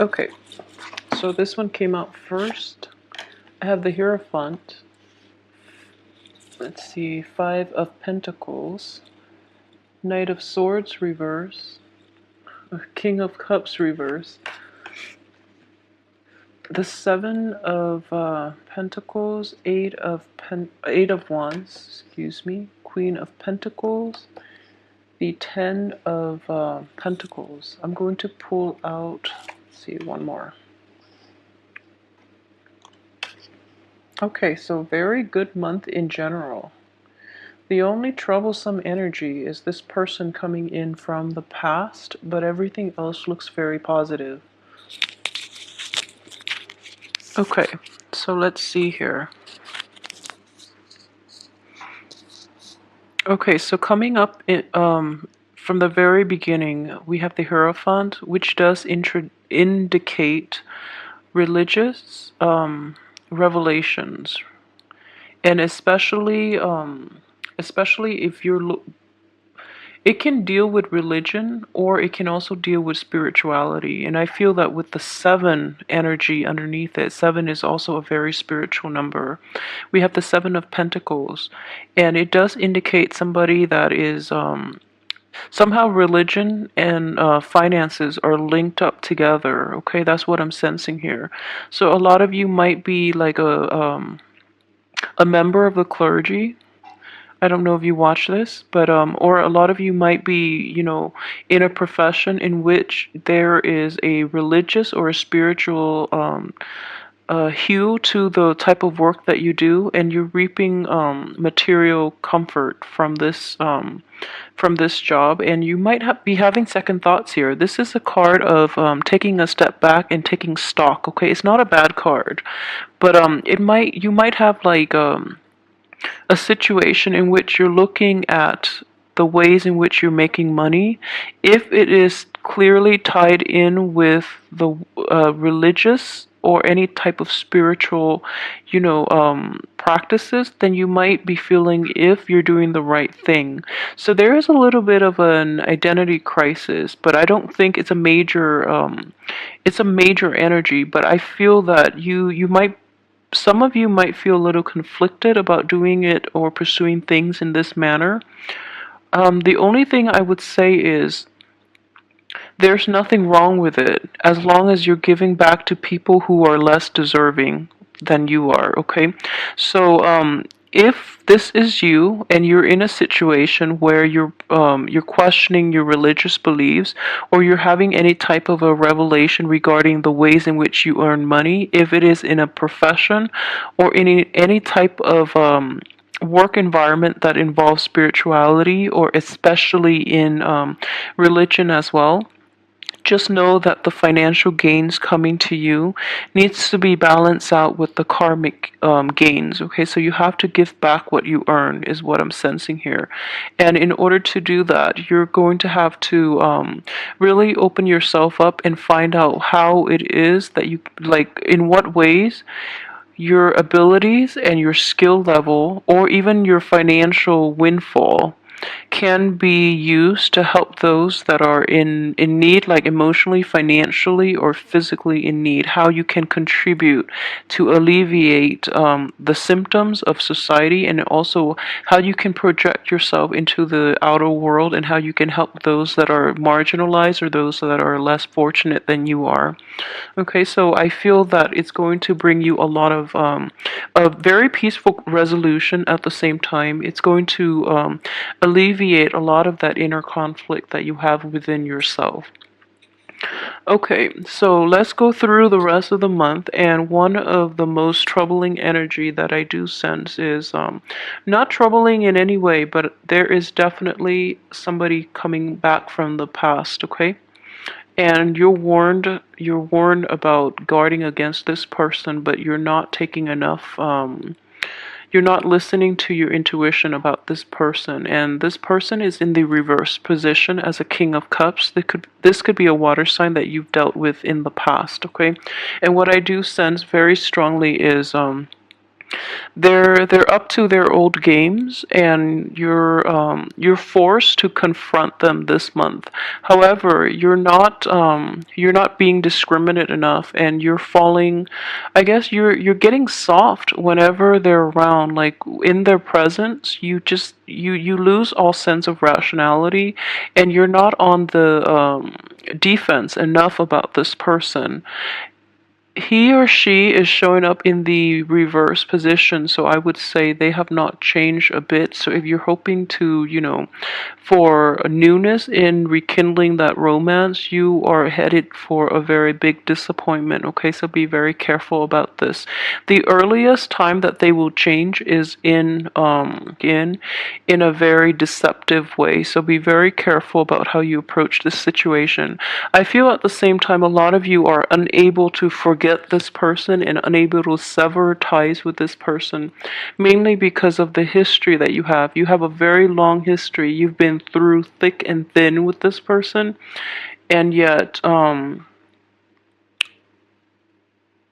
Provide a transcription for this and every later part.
Okay, so this one came out first. I have the Hierophant. Let's see, Five of Pentacles, Knight of Swords reverse, King of Cups reverse, the Seven of Pentacles, Eight of Wands, excuse me, Queen of Pentacles, the Ten of Pentacles. I'm going to pull out, let's see, one more. Okay, so very good month in general. The only troublesome energy is this person coming in from the past, but everything else looks very positive. Okay, so let's see here. Okay, so coming up from the very beginning, we have the Hierophant, which does indicate religious revelations, and especially if you're it can deal with religion, or it can also deal with spirituality. And I feel that with the 7 energy underneath it, 7 is also a very spiritual number. We have the 7 of Pentacles, and it does indicate somebody that is somehow religion and finances are linked up together. Okay, that's what I'm sensing here. So a lot of you might be like a member of the clergy. I don't know if you watch this, but or a lot of you might be, in a profession in which there is a religious or a spiritual hue to the type of work that you do, and you're reaping material comfort from this job, and you might be having second thoughts here. This is a card of taking a step back and taking stock. Okay, it's not a bad card, but you might have like a situation in which you're looking at the ways in which you're making money. If it is clearly tied in with the religious or any type of spiritual, practices, then you might be feeling if you're doing the right thing. So there is a little bit of an identity crisis, but I don't think it's a major energy. But I feel that some of you might feel a little conflicted about doing it or pursuing things in this manner. The only thing I would say is there's nothing wrong with it as long as you're giving back to people who are less deserving than you are, okay? So, if this is you and you're in a situation where you're questioning your religious beliefs, or you're having any type of a revelation regarding the ways in which you earn money, if it is in a profession or in any type of work environment that involves spirituality, or especially in religion as well, just know that the financial gains coming to you needs to be balanced out with the karmic gains. Okay, so you have to give back what you earn, is what I'm sensing here. And in order to do that, you're going to have to really open yourself up and find out how it is that you, like, in what ways your abilities and your skill level, or even your financial windfall, can be used to help those that are in need, like emotionally, financially, or physically in need. How you can contribute to alleviate the symptoms of society, and also how you can project yourself into the outer world, and how you can help those that are marginalized or those that are less fortunate than you are. Okay, so I feel that it's going to bring you a lot of a very peaceful resolution. At the same time, it's going to alleviate a lot of that inner conflict that you have within yourself. Okay, so let's go through the rest of the month, and one of the most troubling energy that I do sense is not troubling in any way, but there is definitely somebody coming back from the past, okay? And you're warned about guarding against this person, but you're not taking enough you're not listening to your intuition about this person, and this person is in the reverse position as a King of Cups. This could be a water sign that you've dealt with in the past, okay? And what I do sense very strongly is They're up to their old games, and you're forced to confront them this month. However, you're not being discriminate enough, and you're falling. I guess you're getting soft whenever they're around. Like in their presence, you lose all sense of rationality, and you're not on the defense enough about this person. He or she is showing up in the reverse position, so I would say they have not changed a bit. So if you're hoping to, for a newness in rekindling that romance, you are headed for a very big disappointment. Okay, so be very careful about this. The earliest time that they will change is in a very deceptive way. So be very careful about how you approach this situation. I feel at the same time a lot of you are unable to forget this person and unable to sever ties with this person, mainly because of the history that you have. You have a very long history. You've been through thick and thin with this person, and yet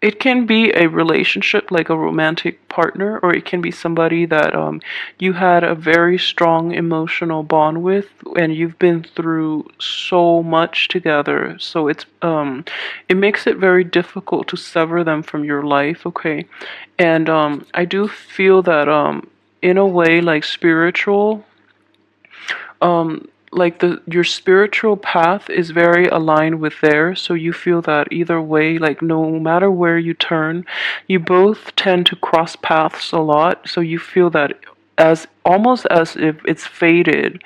it can be a relationship, like a romantic partner, or it can be somebody that you had a very strong emotional bond with, and you've been through so much together. So it makes it very difficult to sever them from your life. Okay, and I do feel that in a way, like spiritual, like the your spiritual path is very aligned with theirs, so you feel that either way, like no matter where you turn, you both tend to cross paths a lot, so you feel that as almost as if it's fated.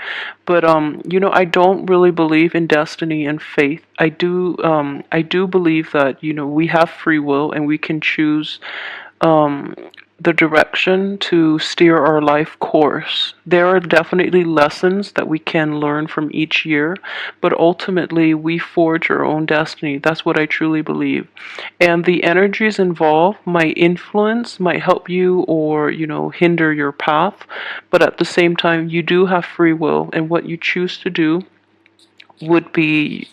But I don't really believe in destiny and fate. I do believe that we have free will and we can choose um, the direction to steer our life course. There are definitely lessons that we can learn from each year, but ultimately we forge our own destiny. That's what I truly believe. And the energies involved might influence, might help you, or, hinder your path, but at the same time, you do have free will, and what you choose to do would be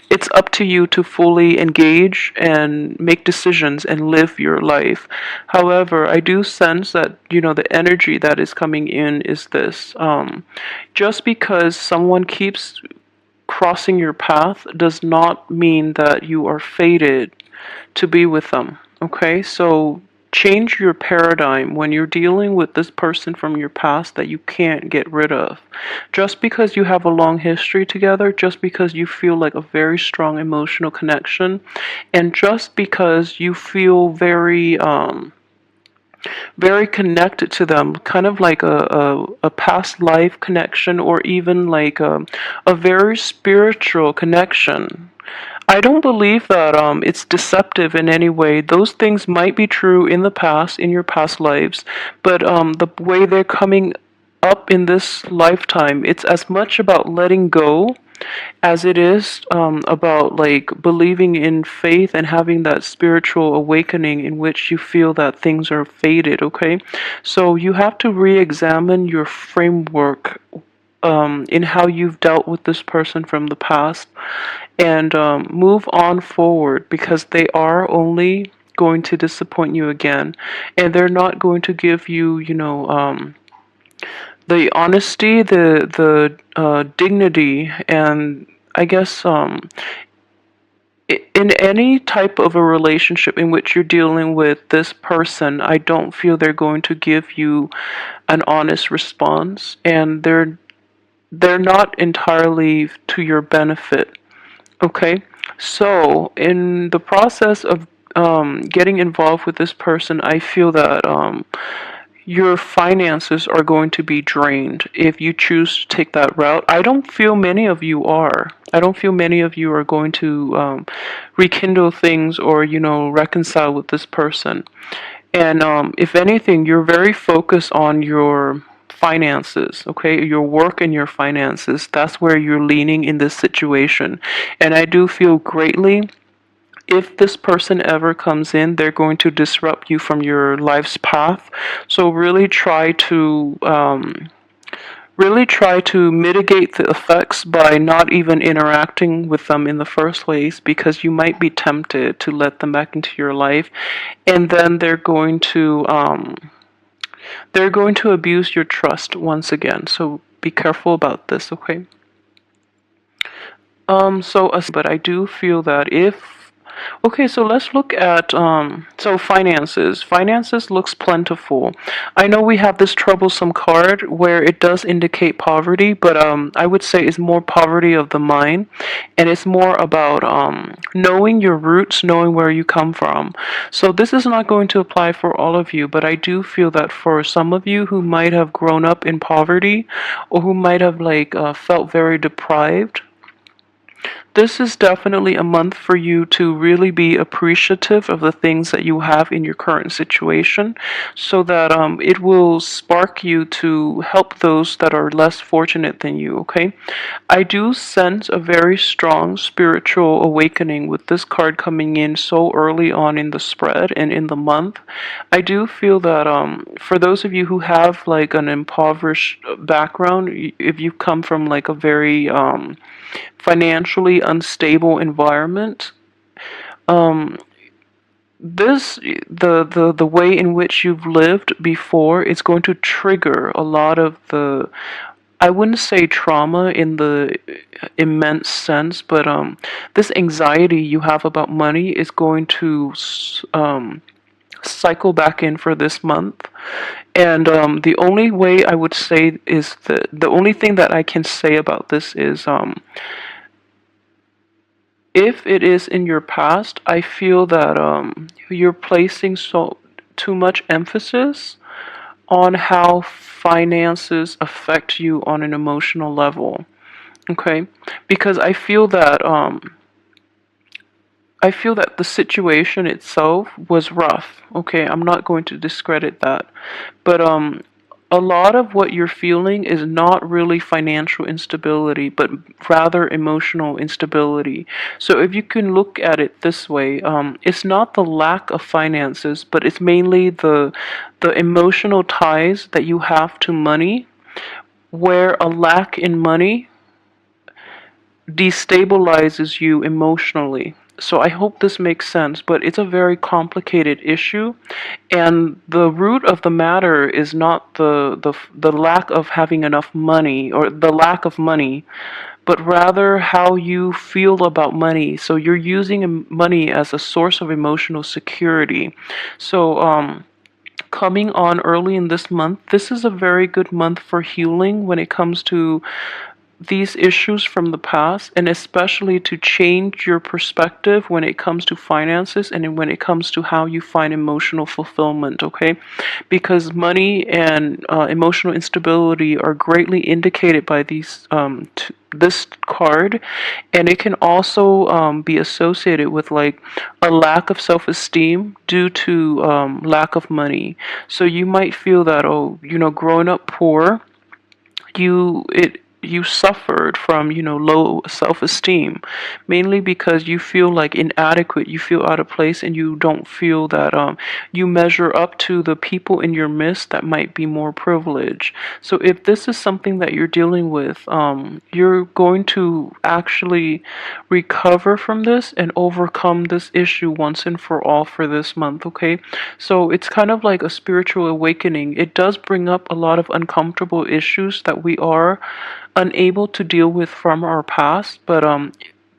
it's up to you to fully engage and make decisions and live your life. However, I do sense that the energy that is coming in is this: just because someone keeps crossing your path does not mean that you are fated to be with them. Okay, so change your paradigm when you're dealing with this person from your past that you can't get rid of. Just because you have a long history together, just because you feel like a very strong emotional connection, and just because you feel very connected to them, kind of like a past life connection, or even like a very spiritual connection. I don't believe that it's deceptive in any way. Those things might be true in the past, in your past lives, but the way they're coming up in this lifetime, it's as much about letting go as it is about like believing in faith and having that spiritual awakening in which you feel that things are fated. Okay, so you have to re-examine your framework in how you've dealt with this person from the past, and move on forward, because they are only going to disappoint you again, and they're not going to give you, the honesty, the dignity, and I guess in any type of a relationship in which you're dealing with this person, I don't feel they're going to give you an honest response, and they're not entirely to your benefit. Okay, so in the process of getting involved with this person, I feel that your finances are going to be drained if you choose to take that route. I don't feel many of you are. I don't feel many of you are going to rekindle things, or, reconcile with this person. And if anything, you're very focused on your finances, okay? Your work and your finances. That's where you're leaning in this situation. And I do feel greatly, if this person ever comes in, they're going to disrupt you from your life's path. So really try to really try to mitigate the effects by not even interacting with them in the first place, because you might be tempted to let them back into your life, and then they're going to abuse your trust once again. So be careful about this, okay? But I do feel that if, okay, so let's look at, so finances. Finances looks plentiful. I know we have this troublesome card where it does indicate poverty, but I would say it's more poverty of the mind, and it's more about knowing your roots, knowing where you come from. So this is not going to apply for all of you, but I do feel that for some of you who might have grown up in poverty, or who might have like felt very deprived, this is definitely a month for you to really be appreciative of the things that you have in your current situation, so that it will spark you to help those that are less fortunate than you, okay? I do sense a very strong spiritual awakening with this card coming in so early on in the spread and in the month. I do feel that for those of you who have like an impoverished background, if you come from like a very financially unstable environment, um, the way in which you've lived before is going to trigger a lot of the, I wouldn't say trauma in the immense sense, but this anxiety you have about money is going to cycle back in for this month. And the only way I would say is that the only thing that I can say about this is if it is in your past, I feel that you're placing too much emphasis on how finances affect you on an emotional level. Okay, because I feel that the situation itself was rough. Okay, I'm not going to discredit that, but a lot of what you're feeling is not really financial instability, but rather emotional instability. So if you can look at it this way, it's not the lack of finances, but it's mainly the emotional ties that you have to money, where a lack in money destabilizes you emotionally. So I hope this makes sense, but it's a very complicated issue, and the root of the matter is not the lack of having enough money or the lack of money, but rather how you feel about money. So you're using money as a source of emotional security. So coming on early in this month, this is a very good month for healing when it comes to these issues from the past, and especially to change your perspective when it comes to finances and when it comes to how you find emotional fulfillment, okay? Because money and emotional instability are greatly indicated by this card, and it can also be associated with like a lack of self-esteem due to lack of money. So you might feel that, oh, growing up poor, you suffered from low self-esteem, mainly because you feel like inadequate, you feel out of place, and you don't feel that you measure up to the people in your midst that might be more privileged. So if this is something that you're dealing with, you're going to actually recover from this and overcome this issue once and for all for this month, okay? So it's kind of like a spiritual awakening. It does bring up a lot of uncomfortable issues that we are unable to deal with from our past, but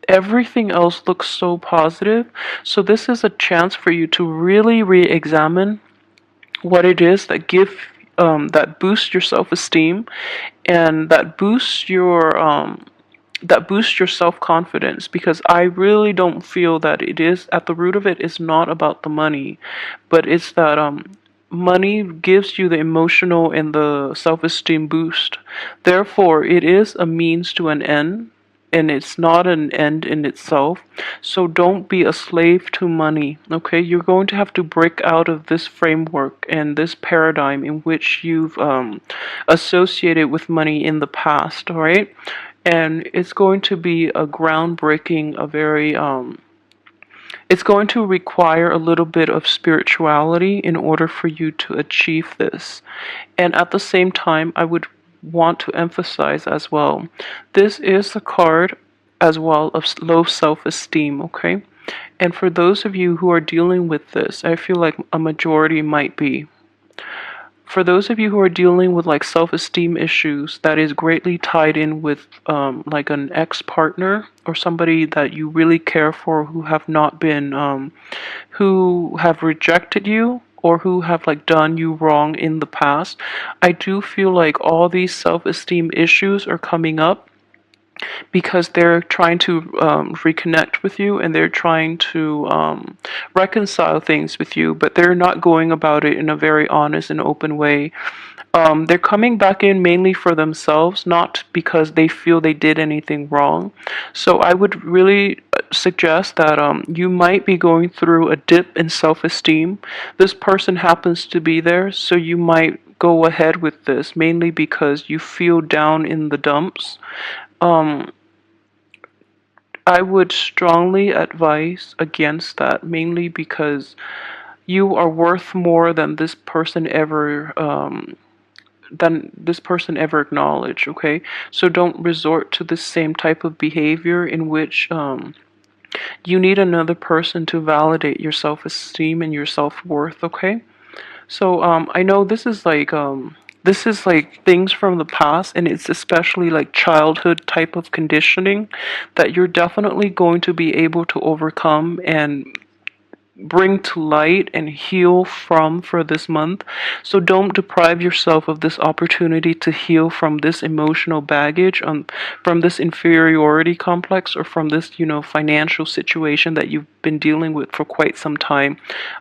everything else looks so positive. So this is a chance for you to really re-examine what it is that boosts your self-esteem, and that boosts your self-confidence, because I really don't feel that it is at the root of it is not about the money, but it's that money gives you the emotional and the self-esteem boost. Therefore, it is a means to an end, and it's not an end in itself. So don't be a slave to money, okay? You're going to have to break out of this framework and this paradigm in which you've associated with money in the past, all right? And it's going to be a groundbreaking, a very it's going to require a little bit of spirituality in order for you to achieve this. And at the same time, I would want to emphasize as well. This is the card as well of low self-esteem, okay? And for those of you who are dealing with this, I feel like a majority might be. For those of you who are dealing with like self-esteem issues, that is greatly tied in with like an ex-partner or somebody that you really care for who have not been, who have rejected you or who have like done you wrong in the past. I do feel like all these self-esteem issues are coming up because they're trying to reconnect with you, and they're trying to reconcile things with you, but they're not going about it in a very honest and open way. They're coming back in mainly for themselves, not because they feel they did anything wrong. So I would really suggest that you might be going through a dip in self-esteem. This person happens to be there, so you might go ahead with this mainly because you feel down in the dumps. um, I would strongly advise against that, mainly because you are worth more than this person ever acknowledged. Okay, so don't resort to the same type of behavior in which you need another person to validate your self-esteem and your self-worth. Okay, so I know this is like things from the past, and it's especially like childhood type of conditioning that you're definitely going to be able to overcome and bring to light and heal from for this month. So don't deprive yourself of this opportunity to heal from this emotional baggage, from this inferiority complex, or from this, financial situation that you've been dealing with for quite some time.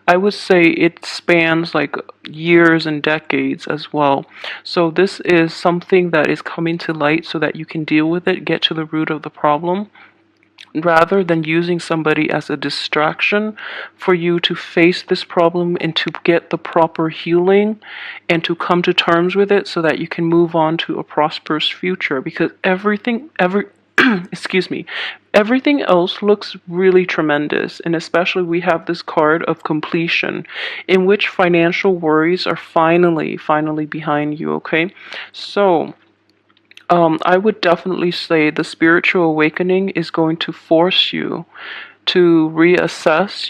I would say it spans like years and decades as well. So this is something that is coming to light so that you can deal with it, get to the root of the problem, rather than using somebody as a distraction for you to face this problem and to get the proper healing and to come to terms with it so that you can move on to a prosperous future. Because excuse me, everything else looks really tremendous, and especially we have this card of completion in which financial worries are finally behind you. Okay, so I would definitely say the spiritual awakening is going to force you to reassess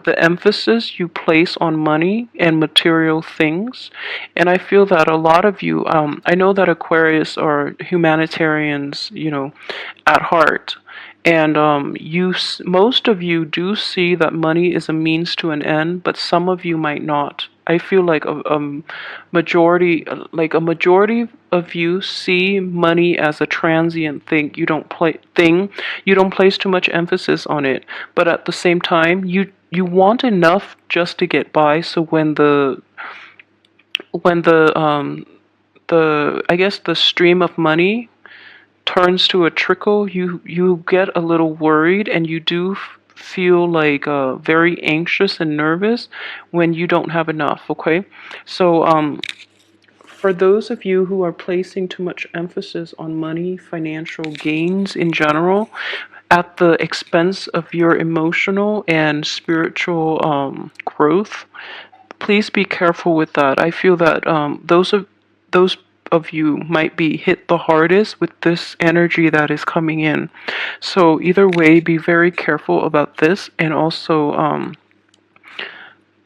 the emphasis you place on money and material things. And I feel that a lot of you, I know that Aquarius are humanitarians, at heart. And most of you do see that money is a means to an end, but some of you might not. I feel like a majority of you see money as a transient thing. You don't place too much emphasis on it, but at the same time, you want enough just to get by. So when the I guess the stream of money turns to a trickle, you get a little worried, and you do feel like very anxious and nervous when you don't have enough. Okay, so for those of you who are placing too much emphasis on money, financial gains in general, at the expense of your emotional and spiritual growth, please be careful with that. I feel that those of you might be hit the hardest with this energy that is coming in. So either way, be very careful about this, and also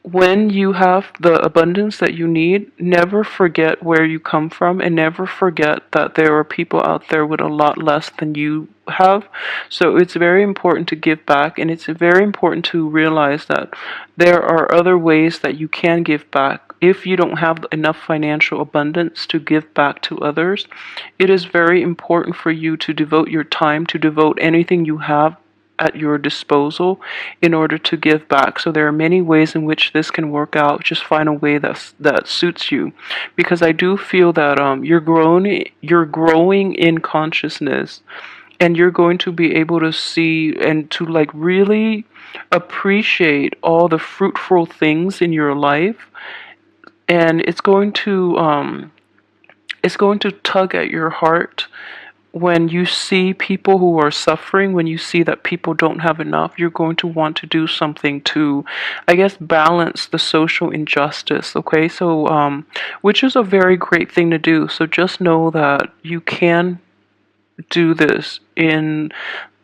when you have the abundance that you need, never forget where you come from, and never forget that there are people out there with a lot less than you have. So it's very important to give back, and it's very important to realize that there are other ways that you can give back. If you don't have enough financial abundance to give back to others, it is very important for you to devote your time, to devote anything you have at your disposal in order to give back. So there are many ways in which this can work out. Just find a way that suits you, because I do feel that you're growing in consciousness, and you're going to be able to see and to like really appreciate all the fruitful things in your life, and it's going to tug at your heart when you see people who are suffering, when you see that people don't have enough, you're going to want to do something to, I guess, balance the social injustice, okay? So, which is a very great thing to do. So just know that you can do this in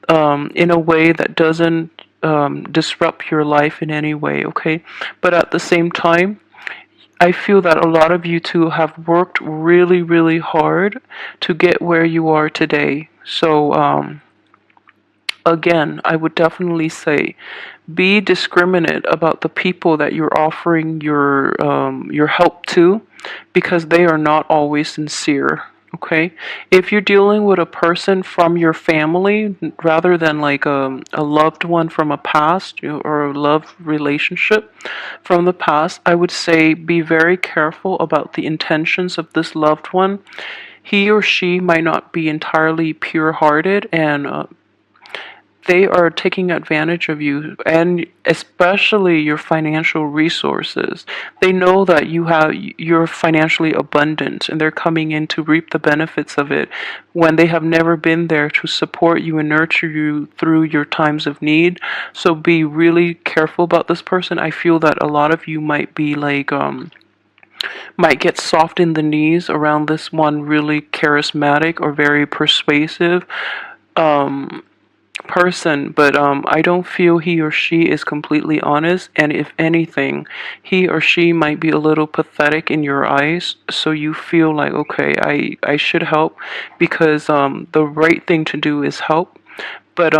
a way that doesn't disrupt your life in any way, okay? But at the same time, I feel that a lot of you two have worked really, really hard to get where you are today. So, again, I would definitely say be discriminate about the people that you're offering your help to, because they are not always sincere. Okay, if you're dealing with a person from your family rather than like a loved one from a past, or a love relationship from the past, I would say be very careful about the intentions of this loved one. He or she might not be entirely pure hearted, and they are taking advantage of you, and especially your financial resources. They know that you're financially abundant, and they're coming in to reap the benefits of it when they have never been there to support you and nurture you through your times of need. So be really careful about this person. I feel that a lot of you might be like might get soft in the knees around this one really charismatic or very persuasive person, but I don't feel he or she is completely honest, and if anything, he or she might be a little pathetic in your eyes, so you feel like, okay, I should help because the right thing to do is help, but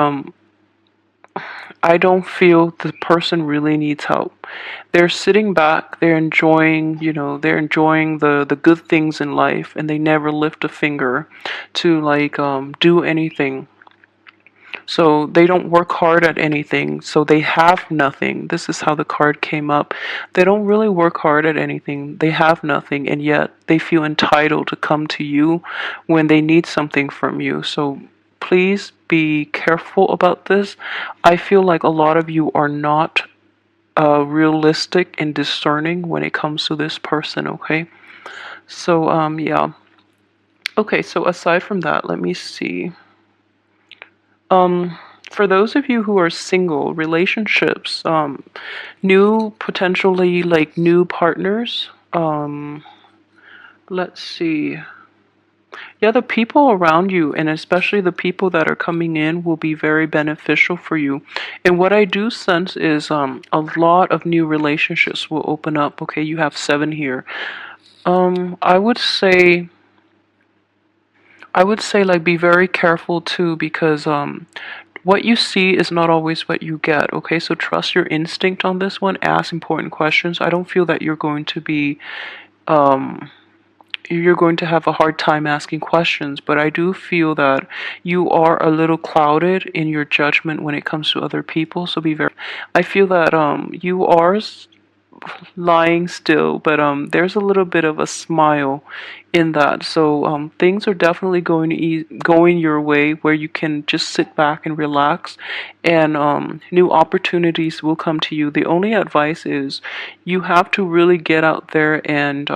I don't feel the person really needs help. They're sitting back, they're enjoying, they're enjoying the good things in life, and they never lift a finger to like do anything. So they don't work hard at anything, so they have nothing. This is how the card came up. They don't really work hard at anything. They have nothing, and yet they feel entitled to come to you when they need something from you. So please be careful about this. I feel like a lot of you are not realistic and discerning when it comes to this person, okay? So, yeah. Okay, so aside from that, let me see. Um, for those of you who are single, relationships, new, potentially like new partners, let's see. Yeah, the people around you, and especially the people that are coming in, will be very beneficial for you. And what I do sense is a lot of new relationships will open up. Okay, you have 7 here. I would say like be very careful too, because what you see is not always what you get. Okay, so trust your instinct on this one. Ask important questions. I don't feel that you're going to have a hard time asking questions, but I do feel that you are a little clouded in your judgment when it comes to other people. So be very. I feel that you are lying still, but there's a little bit of a smile in that. So things are definitely going your way, where you can just sit back and relax, and new opportunities will come to you. The only advice is you have to really get out there and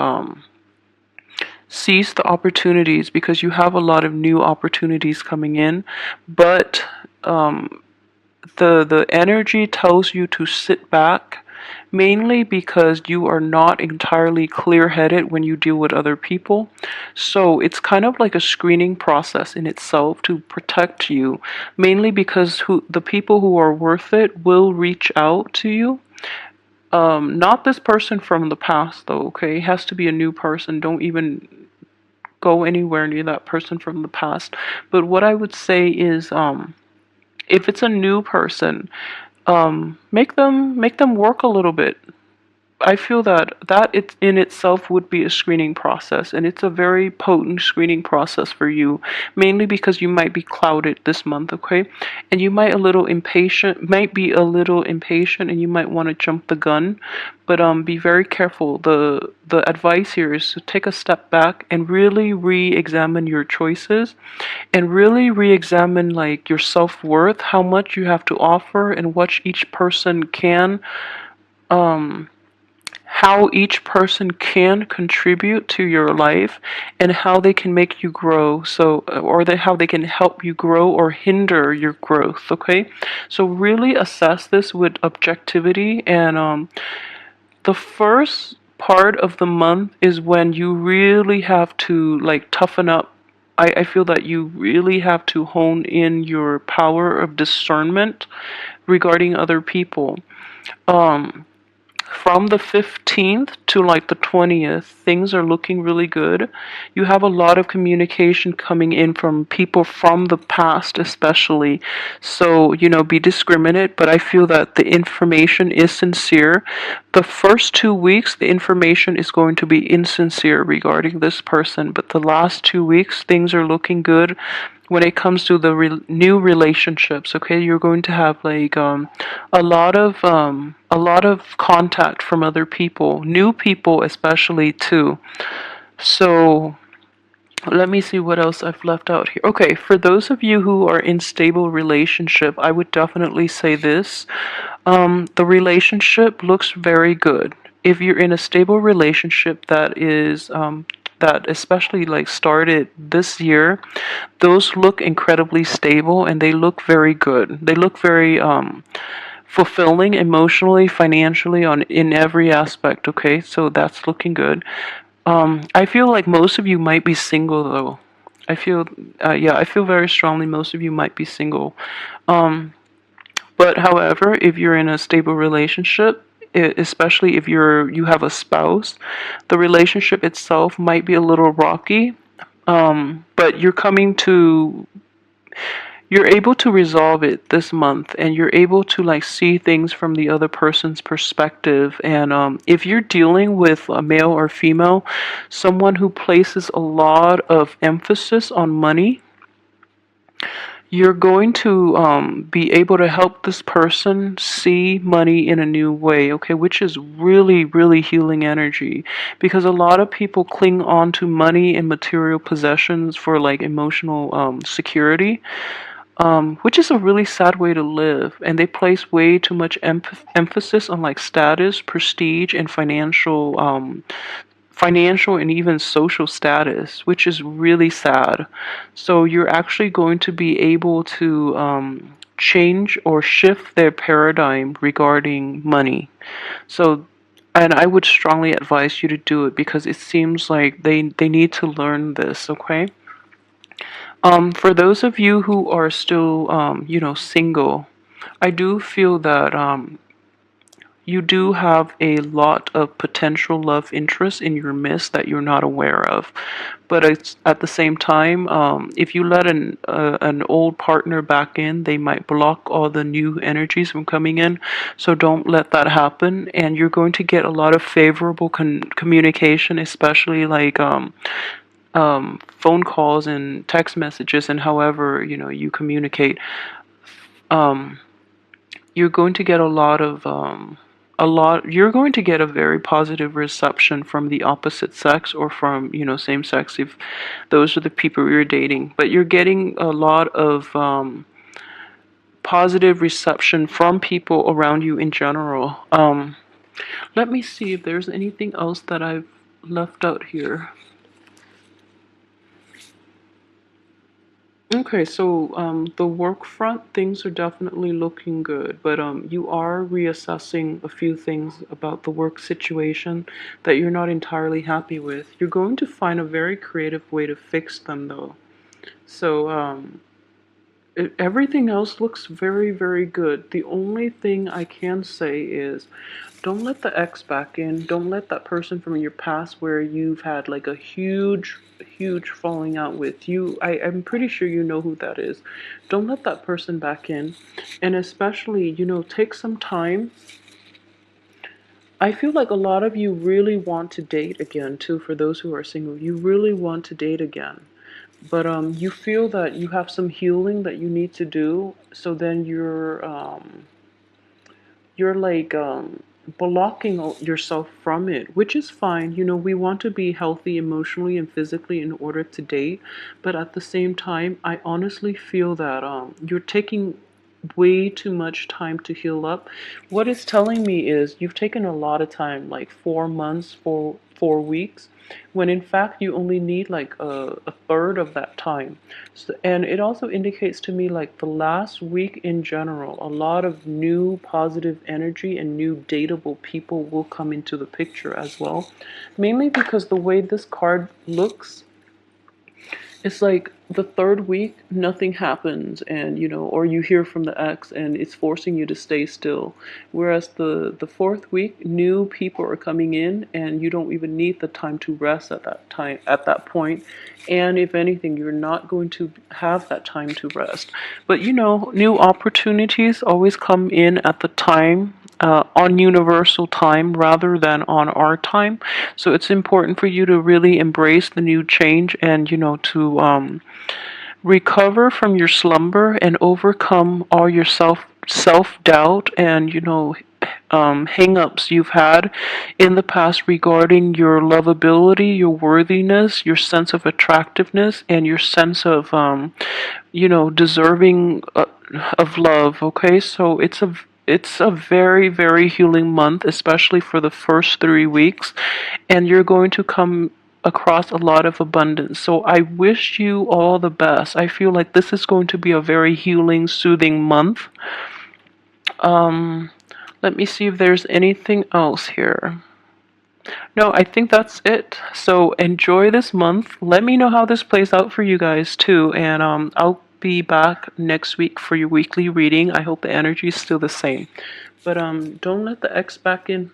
seize the opportunities, because you have a lot of new opportunities coming in, but the energy tells you to sit back, mainly because you are not entirely clear-headed when you deal with other people. So it's kind of like a screening process in itself to protect you, mainly because the people who are worth it will reach out to you. Not this person from the past though, okay? It has to be a new person. Don't even go anywhere near that person from the past. But what I would say is if it's a new person, make them work a little bit. I feel that it in itself would be a screening process, and it's a very potent screening process for you, mainly because you might be clouded this month, okay? And you might be a little impatient, and you might want to jump the gun, but be very careful. The advice here is to take a step back and really re-examine your choices, and really re-examine like your self-worth, how much you have to offer, and what each person can how each person can contribute to your life and how they can make you grow, so how they can help you grow or hinder your growth. Okay, so really assess this with objectivity. And the first part of the month is when you really have to like toughen up. I feel that you really have to hone in your power of discernment regarding other people. um from the 15th to like the 20th, things are looking really good. You have a lot of communication coming in from people from the past, especially. So, be discriminate, but I feel that the information is sincere. The first 2 weeks, the information is going to be insincere regarding this person, but the last 2 weeks, things are looking good when it comes to the new relationships. Okay, you're going to have like a lot of contact from other people, new people especially too. So let me see what else I've left out here. Okay, for those of you who are in stable relationship, I would definitely say this. The relationship looks very good. If you're in a stable relationship that is that especially like started this year, those look incredibly stable and they look very good. They look very fulfilling emotionally, financially, on in every aspect. Okay, so that's looking good. I feel like most of you might be single though. I feel, yeah, I feel very strongly most of you might be single. But however, if you're in a stable relationship, especially if you have a spouse, the relationship itself might be a little rocky. But you're able to resolve it this month, and you're able to like see things from the other person's perspective. And if you're dealing with a male or female, someone who places a lot of emphasis on money, you're going to be able to help this person see money in a new way, okay, which is really, really healing energy, because a lot of people cling on to money and material possessions for like emotional security, which is a really sad way to live. And they place way too much emphasis on like status, prestige, and financial and even social status, which is really sad. So you're actually going to be able to change or shift their paradigm regarding money. So, and I would strongly advise you to do it because it seems like they need to learn this, okay? For those of you who are still, single, I do feel that you do have a lot of potential love interest in your midst that you're not aware of. But it's, at the same time, if you let an old partner back in, they might block all the new energies from coming in. So don't let that happen. And you're going to get a lot of favorable communication, especially like phone calls and text messages, and however you communicate. Um, you're going to get you're going to get a very positive reception from the opposite sex, or from same sex, if those are the people you're dating. But you're getting a lot of positive reception from people around you in general. Let me see if there's anything else that I've left out here. Okay, so the work front, things are definitely looking good, but you are reassessing a few things about the work situation that you're not entirely happy with. You're going to find a very creative way to fix them, though. So everything else looks very, very good. The only thing I can say is don't let the ex back in. Don't let that person from your past where you've had like a huge, huge falling out with you. I'm pretty sure you know who that is. Don't let that person back in. And especially, take some time. I feel like a lot of you really want to date again, too, for those who are single. You really want to date again. But you feel that you have some healing that you need to do, so then you're like blocking yourself from it, which is fine. We want to be healthy emotionally and physically in order to date, but at the same time, I honestly feel that you're taking way too much time to heal up. What it's telling me is you've taken a lot of time, like 4 months, 4 weeks, when in fact you only need like a third of that time. So, and it also indicates to me like the last week in general, a lot of new positive energy and new dateable people will come into the picture as well. Mainly because the way this card looks, it's like the third week nothing happens, and or you hear from the ex and it's forcing you to stay still, whereas the fourth week new people are coming in and you don't even need the time to rest at that point. And if anything, you're not going to have that time to rest. But new opportunities always come in at the time, on universal time rather than on our time. So it's important for you to really embrace the new change, and to recover from your slumber and overcome all your self doubt and hang-ups you've had in the past regarding your lovability, your worthiness, your sense of attractiveness, and your sense of deserving of love. Okay, so it's a very, very healing month, especially for the first 3 weeks, and you're going to come across a lot of abundance. So I wish you all the best. I feel like this is going to be a very healing, soothing month. Um, Let me see if there's anything else here. No, I think that's it. So enjoy this month. Let me know how this plays out for you guys too, and I'll be back next week for your weekly reading. I hope the energy is still the same. But don't let the X back in.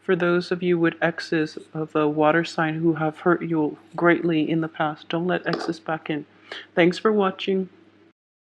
For those of you with X's of the water sign who have hurt you greatly in the past, don't let X's back in. Thanks for watching.